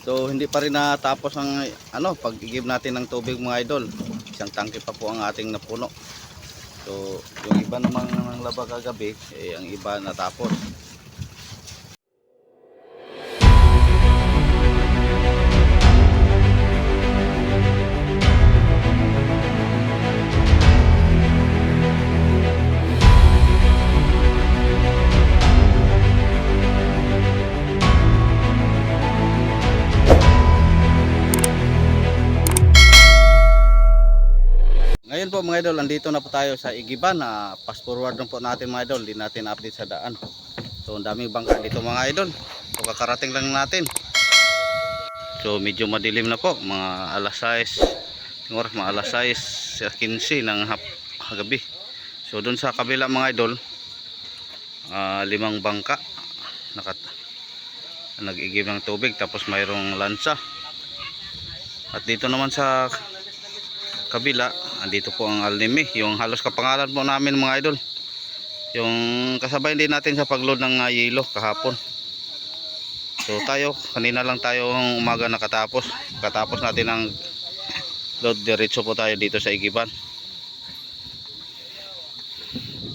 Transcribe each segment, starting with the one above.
So hindi pa rin natapos ang pag-igib natin ng tubig mga idol. Isang tangke pa po ang ating napuno. So yung iba namang laba kagabi, ang iba natapos. Ngayon po mga idol, andito na po tayo sa Igiban. Fast forward na po natin mga idol, di natin update sa daan. So ang daming bangka dito mga idol. So kakarating lang natin. So medyo madilim na po, mga alas 6, oras mga alas 6:15 ng gabi. So dun sa kabila mga idol, 5 bangka nag-igib ng tubig, tapos mayroong lansa. At dito naman sa kabila, andito po ang Alnimi, yung halos kapangalan po namin mga idol, yung kasabay din natin sa pagload ng yelo kahapon. So tayo, kanina lang tayo umaga katapos natin ang load, diretso po tayo dito sa Igiban.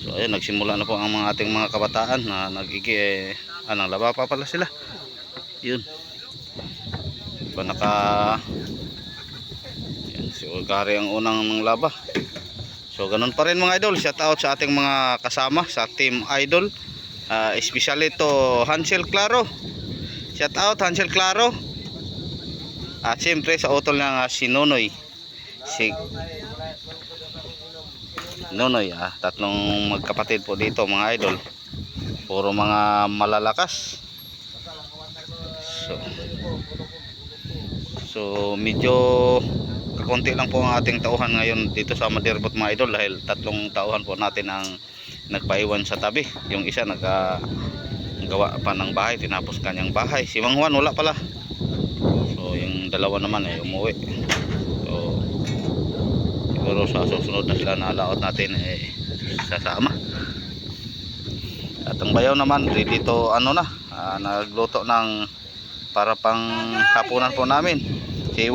So ayun, nagsimula na po ang ating mga kabataan na nag-igi, laba pa pala sila, yun ba si Ulgari ang unang laba. So ganun pa rin mga idol, shout out sa ating mga kasama sa Team Idol, especially to Hansel Claro, shout out Hansel Claro. At siyempre sa utol ng si Nonoy, tatlong magkapatid po dito mga idol, puro mga malalakas. So medyo kakunti lang po ang ating tauhan ngayon dito sa Madirbot mga idol, dahil 3 tauhan po natin ang nagpaiwan sa tabi. Yung isa naggawa pa ng bahay, tinapos kanyang bahay. Si Mang Juan wala pala. So yung dalawa naman ay umuwi. So siguro sa susunod na sila na laot natin sasama. At ang bayaw naman dito nagluto ng para pang hapunan po namin. Si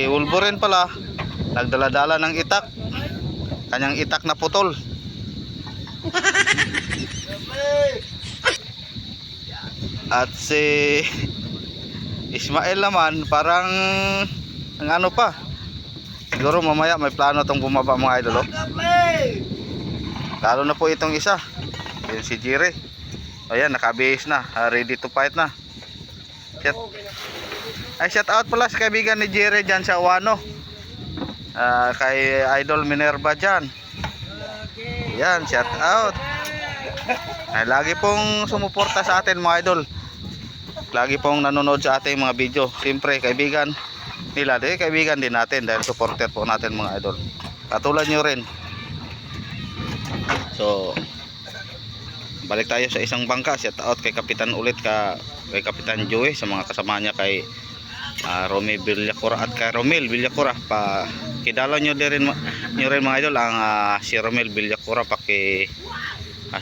Wolverine pala nagdala-dala ng itak, kanyang itak na putol. At si Ismael naman parang pa, siguro mamaya may plano tong bumaba mga idol. Lalo na po itong isa, yung si Jire. Ayan, nakabihis na, ready to fight na. Shout out pala sa kaibigan ni Jere dyan sa Uwano, kay Idol Minerva dyan. Yan, shout out. Lagi pong sumuporta sa atin mga idol, lagi pong nanonood sa ating mga video. Siyempre kaibigan nila, kaibigan din natin, dahil supporter po natin mga idol, katulad nyo rin. So balik tayo sa isang bangka. Shout out kay Kapitan ulit, kay Kapitan Joey, sa mga kasama niya, kay Romel Villacura at kay Romel Villacura. Kidala nyo rin mga idol ang si Romel Villacura,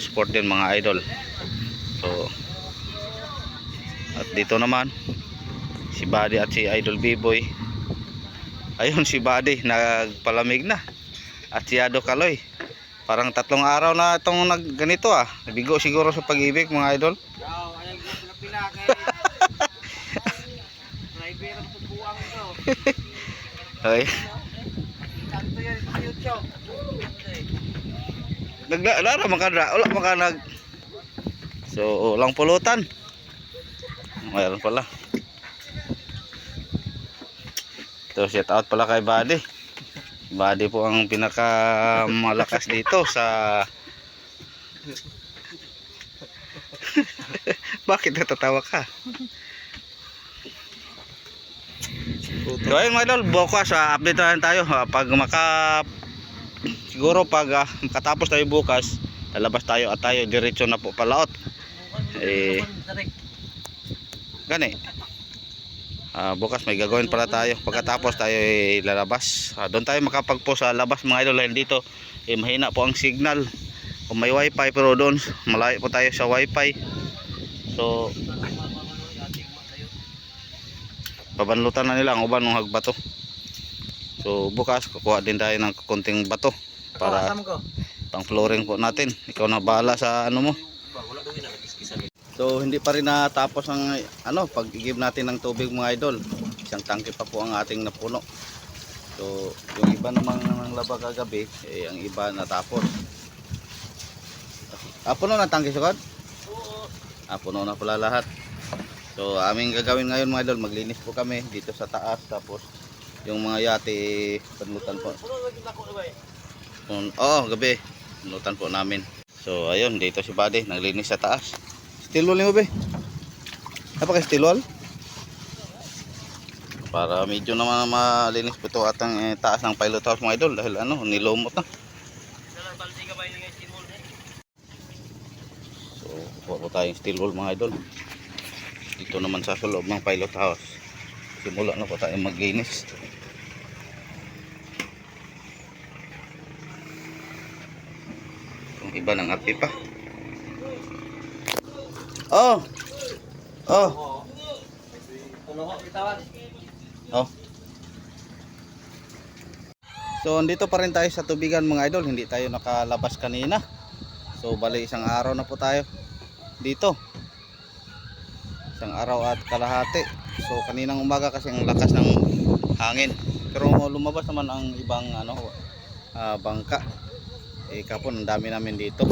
support din mga idol. So at dito naman si Buddy at si Idol B-Boy. Ayun, si Buddy nagpalamig na, at si Ado Kaloy parang 3 araw na itong ganito nabigo siguro sa pag-ibig mga idol. Okay. Naglara makadra, wala makanag. So ulang pulutan. Mayroon pala. Ito, shout out pala kay Buddy. Buddy po ang pinakamalakas dito sa Bakit natatawa ka? So ayun mga idol, bukas update na tayo. Siguro pag makatapos tayo bukas, lalabas tayo at tayo diretso na po palaot. Gani. Bukas may gagawin pala tayo. Pagkatapos tayo lalabas. Doon tayo makapagpo sa labas mga idol, dahil dito mahina po ang signal. Kung may wifi, pero doon malayo po tayo sa wifi. So pabanlutan na nila ang uban ng hagbato. So bukas kukuha din tayo ng konting bato para pang flooring po natin. Ikaw na bahala sa ano mo. So hindi pa rin natapos ang pag-igib natin ng tubig mga idol. Isang tangke pa po ang ating napuno. So yung iba namang laba kagabi, ang iba natapos. Puno na tangke sukad? Oo. Puno na pala lahat. So aming gagawin ngayon mga idol, maglinis po kami dito sa taas, tapos yung mga yate panlutan po. Gabi panlutan po namin. So ayun, dito si Buddy naglinis sa taas. Steel wall mo be? Apa kay steel wall? Para medyo naman malinis po ito atang taas ng pilot house mga idol, dahil nilumot na. So kuha po tayong steel wall mga idol. Dito naman sa loob ng pilot house. Simula na po tayo maglinis. Yung iba ng api pa. Oh. So andito pa rin tayo sa tubigan mga idol, hindi tayo nakalabas kanina. So bali isang araw na po tayo dito. Isang araw at kalahati. So kaninang umaga kasi ang lakas ng hangin. Pero lumabas naman ang ibang bangka. Kapon ang dami namin dito.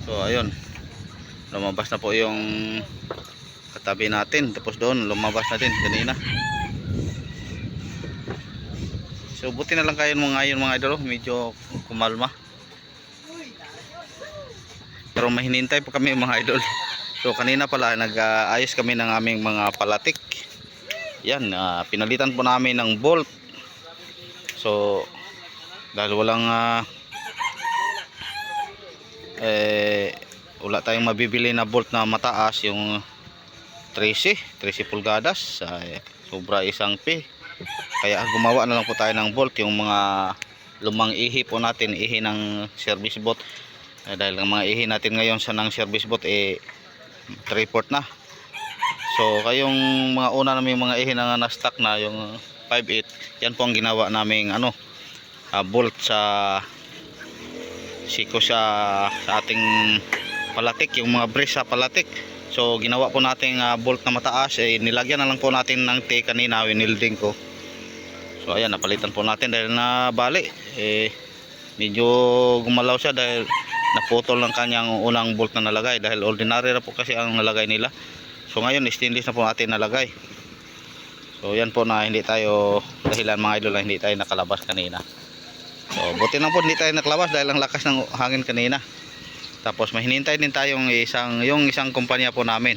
So ayun. Lumabas na po yung katabi natin. Tapos doon lumabas na din kanina. So buti na lang kayo ngayon mga idol, medyo kumalma. Pero mahinintay po kami mga idol. So kanina pala nag-ayos kami ng aming mga palatik. Yan, pinalitan po namin ng bolt. So dahil walang wala tayong mabibili na bolt na mataas, yung 13 pulgadas, sobra isang P. Kaya gumawa na lang po tayo ng bolt, yung mga lumang ihi po natin, ihi ng service boat. Dahil ang mga ihi natin ngayon sa ng service boat 3/4 na. So kayong mga una namin mga ihi na na-stock na yung 5/8, yan po ang ginawa naming bolt sa siko sa ating palatik, yung mga brace sa palatik. So ginawa po nating bolt na mataas, nilagyan na lang po natin ng T kanina, winilding ko. So ayan, napalitan po natin dahil na bali medyo gumalaw siya dahil naputol ng kanyang unang bolt na nalagay, dahil ordinary na po kasi ang nalagay nila. So ngayon stainless na po natin nalagay. So yan po na hindi tayo, dahilan mga idol, hindi tayo nakalabas kanina. So buti lang po hindi tayo nakalabas dahil ang lakas ng hangin kanina. Tapos mahinintay din tayong isang kumpanya po namin.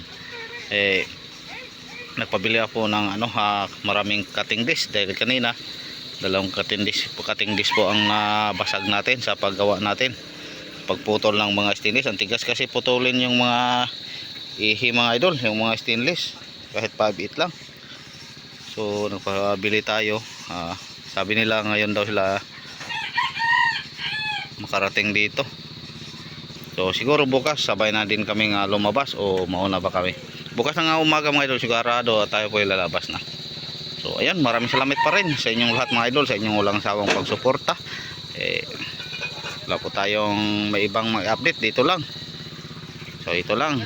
Nagpabili po ng maraming cutting disc dahil kanina dalawang cutting disc po ang basag natin sa paggawa natin. Pagputol ng mga stainless, ang tigas kasi putulin yung mga ihi mga idol, yung mga stainless kahit 5/8 lang. So nagpabili tayo, sabi nila ngayon daw sila makarating dito. So siguro bukas sabay na din kaming lumabas, o mauna ba kami. Bukas na umaga mga idol, sigurado tayo po ilalabas na. So ayan, maraming salamat pa rin sa inyong lahat mga idol, sa inyong walang sawang pagsuporta. Wala po tayong may ibang mag-update, dito lang. So ito lang.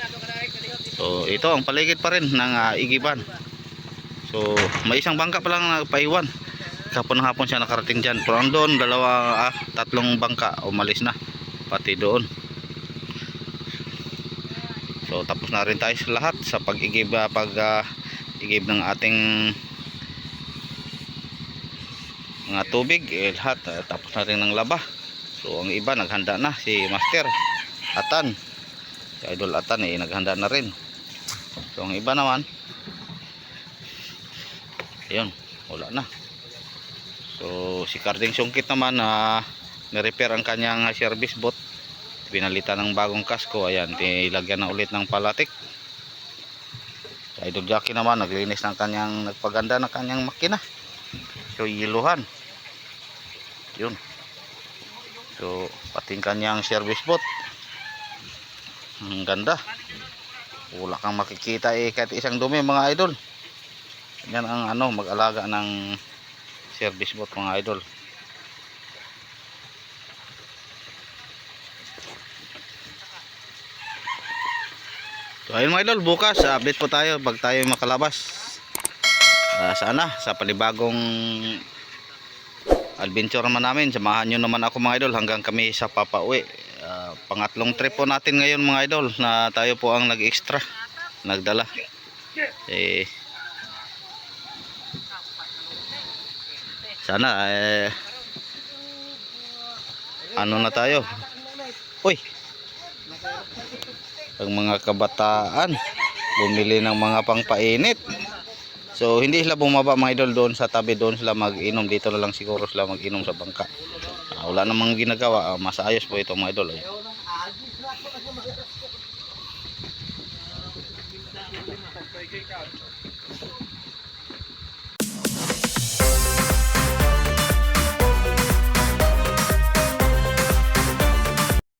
So ito ang paligid pa rin ng Igiban. So may isang bangka pa lang nagpaiwan. Kapon hapon siya nakarating dyan. Pero doon tatlong bangka umalis na, pati doon. So tapos na rin tayo sa lahat sa pag-igib ng ating mga tubig, lahat tapos na rin ng laba. So ang iba naghanda na, si Master Atan, si Idol Atan naghanda na rin. So ang iba naman ayun, wala na. So si Carding Sungkit naman ni-repair ang kanyang service boat, pinalitan ng bagong kasko, ayan, nilagyan na ulit ng palatik. Si Idol Jackie naman naglinis ng nagpaganda ng kanyang makina, so yiluhan yun. So pati kanyang service boat ang ganda, wala kang makikita kahit isang dumi mga idol. Yan ang ano, mag-alaga ng service boat mga idol. So ayun mga idol, bukas update po tayo pag tayo makalabas. Sana sa panibagong adventure naman namin. Samahan nyo naman ako mga idol hanggang kami sa papauwi. Pangatlong trip po natin ngayon mga idol na tayo po ang nag-extra, nagdala. Sana ano na tayo. Uy, ang mga kabataan bumili ng mga pangpainit. So hindi sila bumaba mga idol doon sa tabi, doon sila mag-inom. Dito na lang siguro sila mag-inom sa bangka. Wala namang ginagawa, mas ayos po ito mga idol.